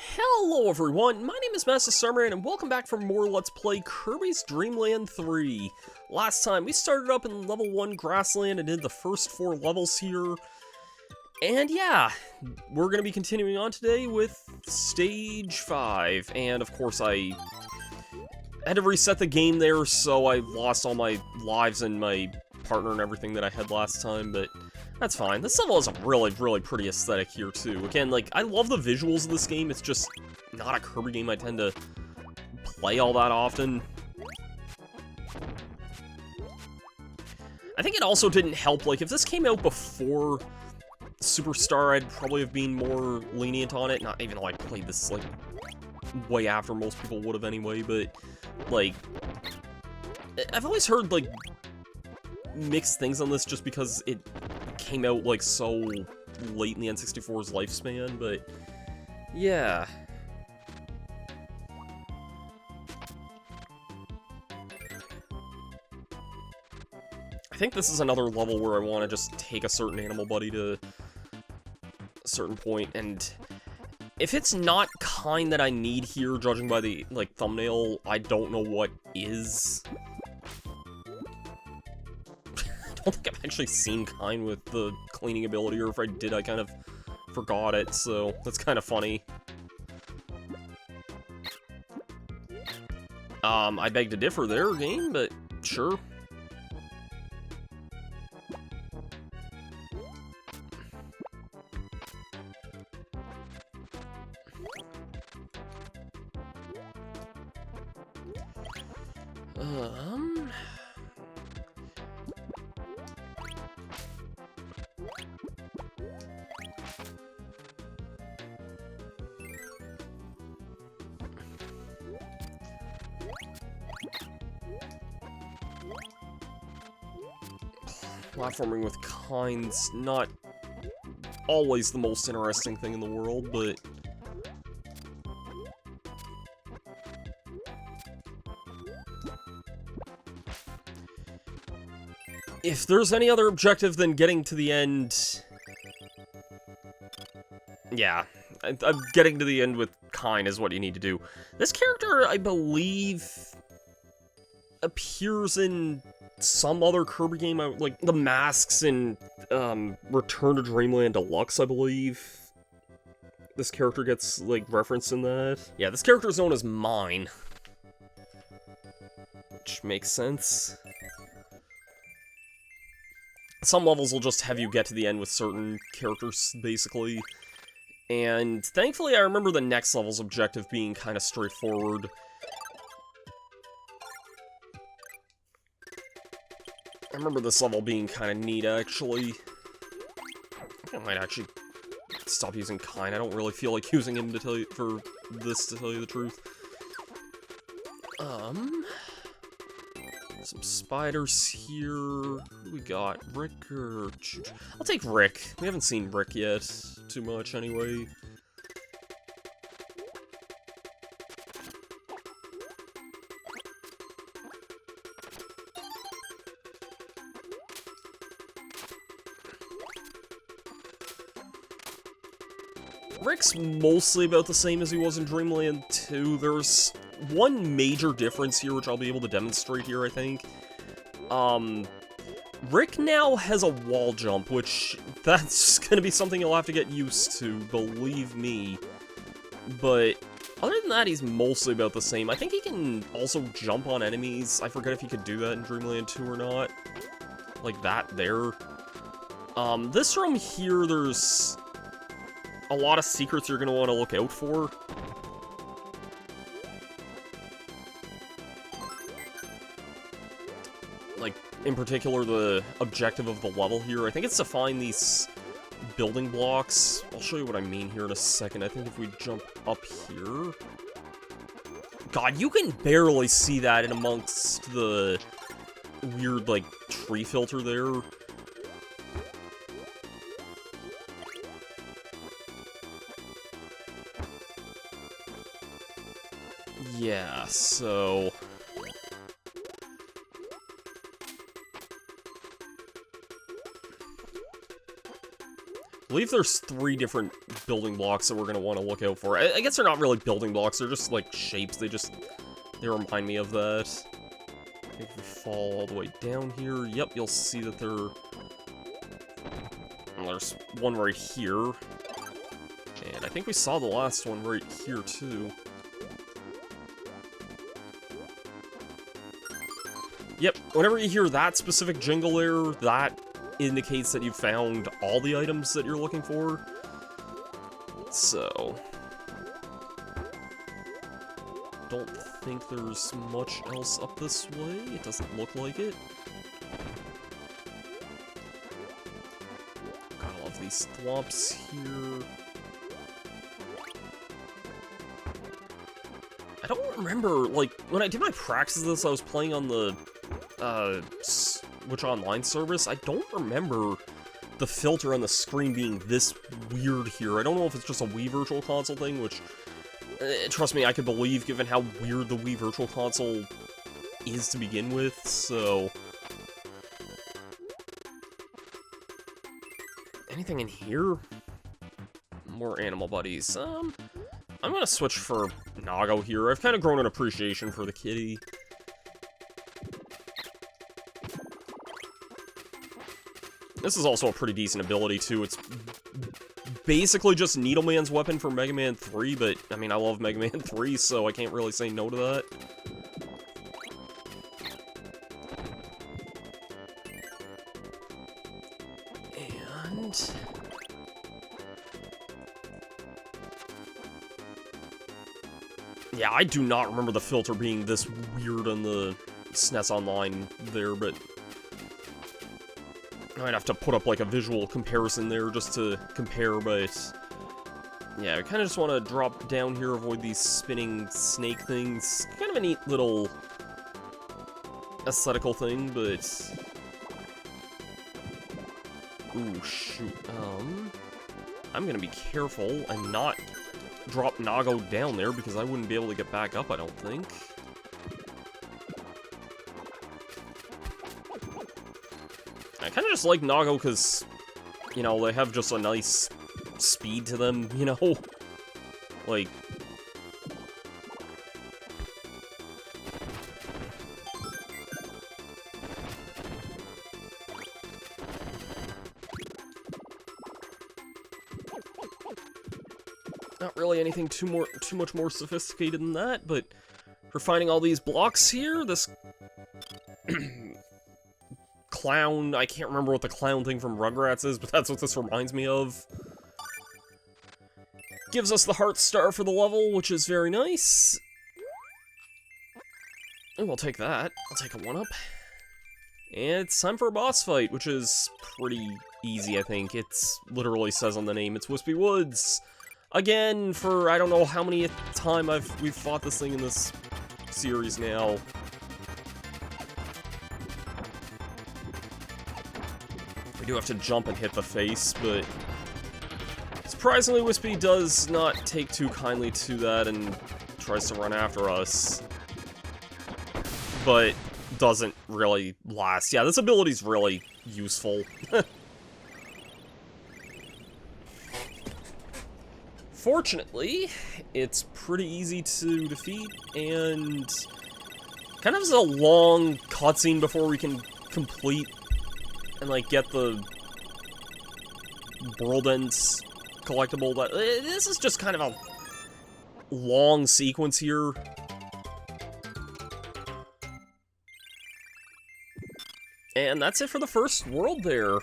Hello everyone, my name is Masterstarman and welcome back for more Let's Play Kirby's Dream Land 3. Last time we started up in level 1 Grassland and did the first 4 levels here. And yeah, we're going to be continuing on today with Stage 5. And of course I had to reset the game there, so I lost all my lives and my partner and everything that I had last time, but that's fine. This level has a really pretty aesthetic here, too. Again, like, I love the visuals of this game. It's just not a Kirby game I tend to play all that often. I think it also didn't help, like, if this came out before Superstar, I'd probably have been more lenient on it. Not even though I played this, like, way after most people would have anyway, but, like, I've always heard, like, mixed things on this just because it came out, like, so late in the N64's lifespan, but yeah. I think this is another level where I want to just take a certain animal buddy to a certain point, and if it's not kind that I need here, judging by the, like, thumbnail, I don't know what is. I don't think I've actually seen Kind with the cleaning ability, or if I did, I kind of forgot it, so that's kind of funny. I beg to differ there, game, but sure. Platforming with Kind's not always the most interesting thing in the world, but if there's any other objective than getting to the end, yeah, getting to the end with Kind is what you need to do. This character, I believe, appears in some other Kirby game, like the masks in Return to Dreamland Deluxe, I believe. This character gets, like, referenced in that. Yeah, this character is known as Mine, which makes sense. Some levels will just have you get to the end with certain characters, basically. And thankfully, I remember the next level's objective being kind of straightforward. I remember this level being kind of neat, actually. I think I might actually stop using Kind. I don't really feel like using him to tell you, for this, to tell you the truth. Some spiders here. Who do we got? Rick or... I'll take Rick. We haven't seen Rick yet. Too much, anyway. Rick's mostly about the same as he was in Dreamland 2. There's one major difference here, which I'll be able to demonstrate here, I think. Rick now has a wall jump, which that's gonna be something you'll have to get used to, believe me. But other than that, he's mostly about the same. I think he can also jump on enemies. I forget if he could do that in Dreamland 2 or not. Like that there. This room here, there's a lot of secrets you're going to want to look out for. Like, in particular, the objective of the level here. I think it's to find these building blocks. I'll show you what I mean here in a second. I think if we jump up here... God, you can barely see that in amongst the weird, like, tree filter there. Yeah, so... believe there's 3 different building blocks that we're going to want to look out for. I guess they're not really building blocks, they're just like shapes, they remind me of that. I think if we fall all the way down here, yep, you'll see that well, there's one right here. And I think we saw the last one right here too. Yep, whenever you hear that specific jingle there, that indicates that you've found all the items that you're looking for. So, don't think there's much else up this way. It doesn't look like it. Gotta love these thwomps here. I don't remember, like, when I did my practice of this, I was playing on the Switch Online service. I don't remember the filter on the screen being this weird here. I don't know if it's just a Wii Virtual Console thing, which, trust me, I could believe given how weird the Wii Virtual Console is to begin with, so... Anything in here? More animal buddies. I'm gonna switch for Nago here. I've kind of grown an appreciation for the kitty. This is also a pretty decent ability, too. It's basically just Needleman's weapon for Mega Man 3, but, I mean, I love Mega Man 3, so I can't really say no to that. And... yeah, I do not remember the filter being this weird on the SNES Online there, but... I might have to put up, like, a visual comparison there just to compare, but... yeah, I kind of just want to drop down here, avoid these spinning snake things. Kind of a neat little... aesthetical thing, but... ooh, shoot. I'm gonna be careful and not drop Nago down there, because I wouldn't be able to get back up, I don't think. I kind of just like Nago because, you know, they have just a nice speed to them, you know? Like... not really anything too much more sophisticated than that, but for finding all these blocks here, this... clown, I can't remember what the clown thing from Rugrats is, but that's what this reminds me of. Gives us the heart star for the level, which is very nice. And we'll take that. I'll take a 1-up. And it's time for a boss fight, which is pretty easy, I think. It's literally says on the name, it's Whispy Woods. Again, for I don't know how many time we've fought this thing in this series now. We do have to jump and hit the face, but surprisingly, Whispy does not take too kindly to that and tries to run after us. But doesn't really last. Yeah, this ability's really useful. Fortunately, it's pretty easy to defeat, and kind of is a long cutscene before we can complete and, like, get the World Ends collectible. But this is just kind of a long sequence here. And that's it for the first world there.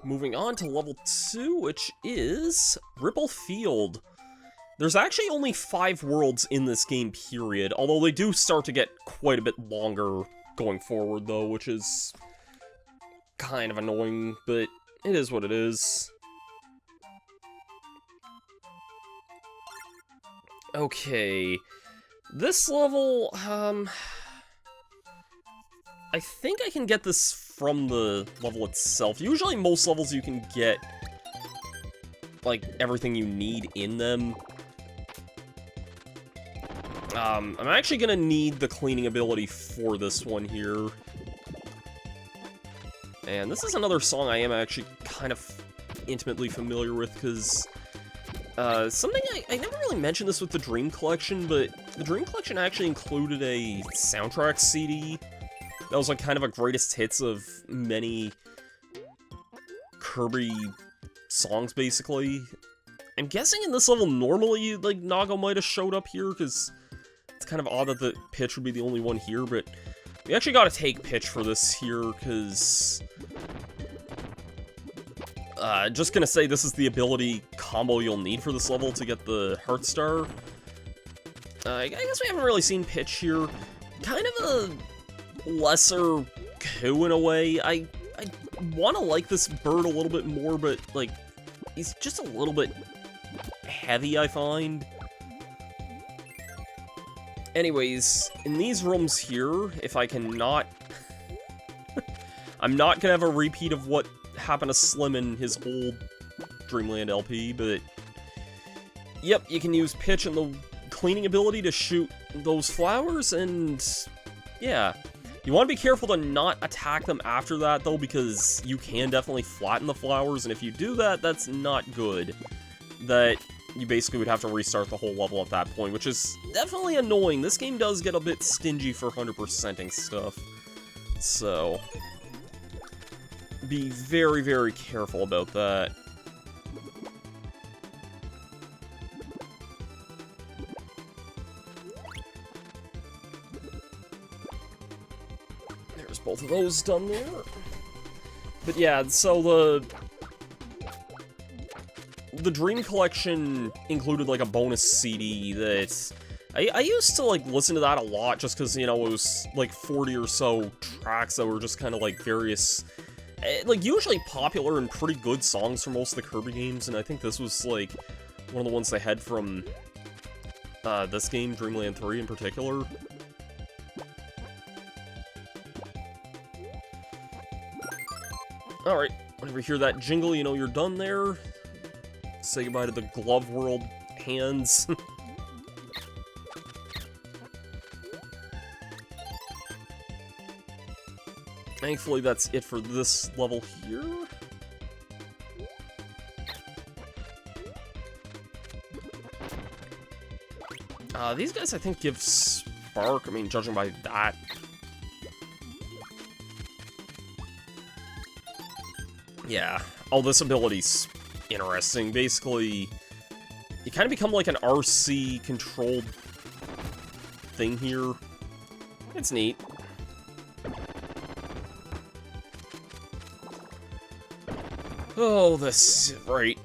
Moving on to level 2, which is Ripple Field. There's actually only 5 worlds in this game, period, although they do start to get quite a bit longer going forward, though, which is kind of annoying, but it is what it is. Okay, this level, I think I can get this from the level itself. Usually most levels you can get, like, everything you need in them. I'm actually gonna need the cleaning ability for this one here. And this is another song I am actually kind of intimately familiar with, because something I never really mentioned this with the Dream Collection, but the Dream Collection actually included a soundtrack CD that was like kind of a greatest hits of many Kirby songs, basically. I'm guessing in this level normally like Nago might have showed up here, because it's kind of odd that the Pitch would be the only one here, but we actually gotta take Pitch for this here, because just gonna say this is the ability combo you'll need for this level to get the Heart Star. I guess we haven't really seen Pitch here. Kind of a lesser coup in a way. I want to like this bird a little bit more, but like he's just a little bit heavy, I find. Anyways, in these rooms here, if I cannot... I'm not gonna have a repeat of what happened to Slim in his old Dreamland LP, but... Yep, you can use Pitch and the cleaning ability to shoot those flowers, and... yeah. You want to be careful to not attack them after that, though, because you can definitely flatten the flowers, and if you do that, that's not good. That you basically would have to restart the whole level at that point, which is definitely annoying. This game does get a bit stingy for 100%ing stuff, so be very, very careful about that. There's both of those done there. But yeah, so the Dream Collection included like a bonus CD that I used to like listen to that a lot, just because, you know, it was like 40 or so tracks that were just kind of like various, like usually popular and pretty good songs from most of the Kirby games, and I think this was like one of the ones they had from this game, Dreamland 3 in particular. Alright, whenever you hear that jingle, you know you're done there. Say goodbye to the glove world hands. Thankfully, that's it for this level here. These guys, I think, give Spark. I mean, judging by that. Yeah. Oh, this ability's interesting. Basically, you kind of become like an RC-controlled thing here. It's neat. Oh, this... Right.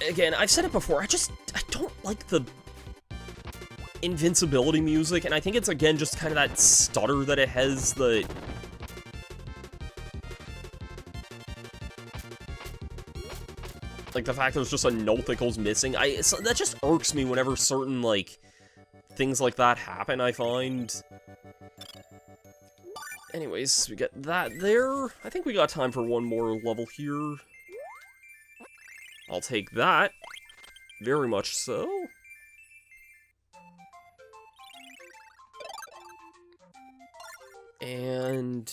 Again, I've said it before, I don't like the invincibility music, and I think it's, again, just kind of that stutter that it has that... Like, the fact there's just a note that goes missing, so that just irks me whenever certain, like, things like that happen, I find. Anyways, we get that there. I think we got time for one more level here. I'll take that. Very much so. And...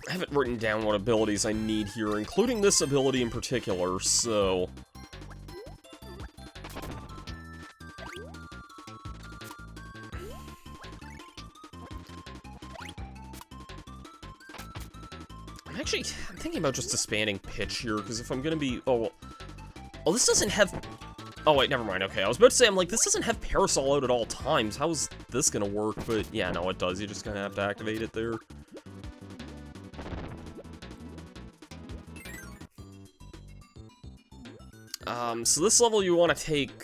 I haven't written down what abilities I need here, including this ability in particular, so... I'm thinking about just disbanding Pitch here, because if I'm gonna be... Oh, this doesn't have... Oh, wait, never mind. Okay, I was about to say, I'm like, this doesn't have Parasol out at all times. How is this gonna work? But, yeah, no, it does. You just kind of have to activate it there. So this level, you want to take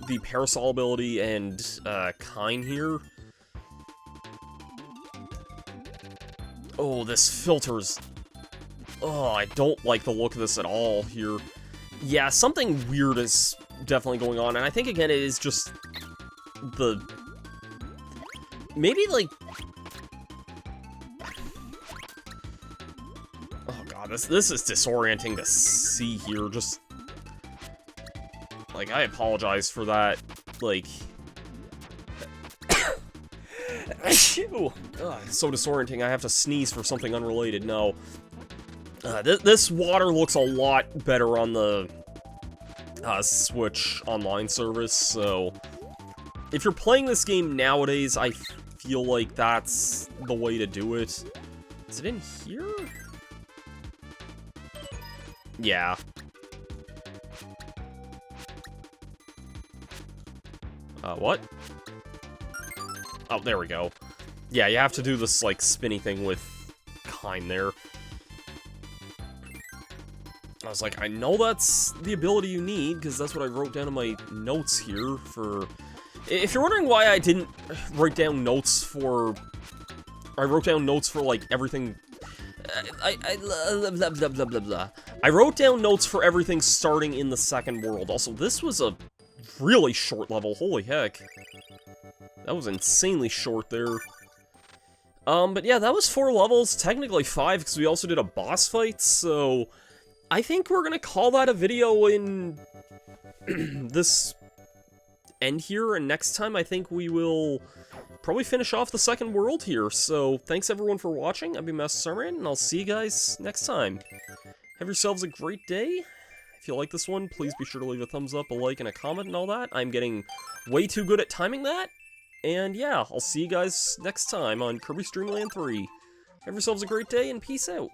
the Parasol ability and, Kine here. Oh, this filter's... Oh, I don't like the look of this at all here. Yeah, something weird is definitely going on, and I think, again, it is just the... Maybe, like... Oh, God, this is disorienting to see here, just... Like, I apologize for that, like... Ooh, so disorienting. I have to sneeze for something unrelated. No. This water looks a lot better on the Switch online service, so if you're playing this game nowadays, I feel like that's the way to do it. Is it in here? Yeah. What? Oh, there we go. Yeah, you have to do this, like, spinny thing with Kine there. I was like, I know that's the ability you need, because that's what I wrote down in my notes here for... If you're wondering why I didn't write down notes for... I wrote down notes for, like, everything... blah, blah, blah, blah, blah. I wrote down notes for everything starting in the second world. Also, this was a really short level. Holy heck. That was insanely short there. But yeah, that was 4 levels. Technically 5, because we also did a boss fight, so... I think we're gonna call that a video in this end here, and next time I think we will probably finish off the second world here. So, thanks everyone for watching. I've been Masterstarman, and I'll see you guys next time. Have yourselves a great day. If you like this one, please be sure to leave a thumbs up, a like, and a comment and all that. I'm getting way too good at timing that. And yeah, I'll see you guys next time on Kirby Dream Land 3. Have yourselves a great day, and peace out.